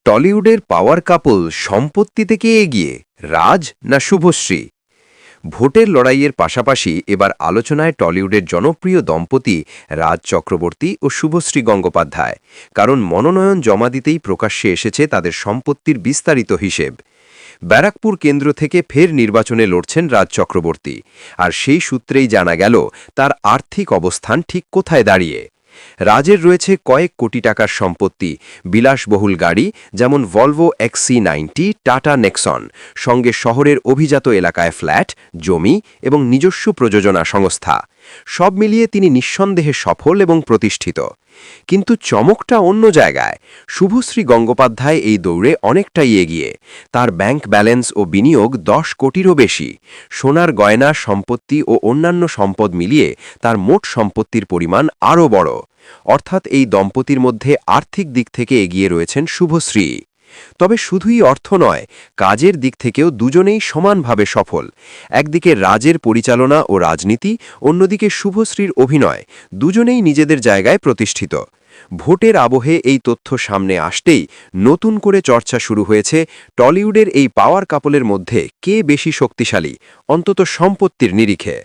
টলিউডের পাওয়ার কাপল সম্পত্তি থেকে এগিয়ে রাজ না শুভশ্রী? ভোটের লড়াইয়ের পাশাপাশি এবার আলোচনায় টলিউডের জনপ্রিয় দম্পতি রাজ চক্রবর্তী ও শুভশ্রী গঙ্গোপাধ্যায়, কারণ মনোনয়ন জমা দিতেই প্রকাশ্যে এসেছে তাদের সম্পত্তির বিস্তারিত হিসেব। ব্যারাকপুর কেন্দ্র থেকে ফের নির্বাচনে লড়ছেন রাজ চক্রবর্তী, আর সেই সূত্রেই জানা গেল তার আর্থিক অবস্থান ঠিক কোথায় দাঁড়িয়ে। রাজের রয়েছে কয়েক কোটি টাকার সম্পত্তি, বিলাসবহুল গাড়ি যেমন ভলভো XC90, টাটা নেক্সন, সঙ্গে শহরের অভিজাত এলাকায় ফ্ল্যাট, জমি এবং নিজস্ব প্রযোজনা সংস্থা। সব মিলিয়ে তিনি নিঃসন্দেহে সফল এবং প্রতিষ্ঠিত। কিন্তু চমকটা অন্য জায়গায়। শুভশ্রী গঙ্গোপাধ্যায় এই দৌড়ে অনেকটাই এগিয়ে। তার ব্যাংক ব্যালেন্স ও বিনিয়োগ 10 কোটিরও বেশি। সোনার গয়না, সম্পত্তি ও অন্যান্য সম্পদ মিলিয়ে তার মোট সম্পত্তির পরিমাণ আরও বড়। অর্থাৎ এই দম্পতির মধ্যে আর্থিক দিক থেকে এগিয়ে রয়েছেন শুভশ্রী। তবে শুধুই অর্থ নয়, কাজের দিক থেকেও দুজনেই সমানভাবে সফল। একদিকে রাজের পরিচালনা ও রাজনীতি, অন্যদিকে শুভশ্রীর অভিনয়, দুজনেই নিজেদের জায়গায় প্রতিষ্ঠিত। ভোটের আবহে এই তথ্য সামনে আসতেই নতুন করে চর্চা শুরু হয়েছে টলিউডের এই পাওয়ার কাপলের মধ্যে কে বেশি শক্তিশালী, অন্তত সম্পত্তির নিরিখে।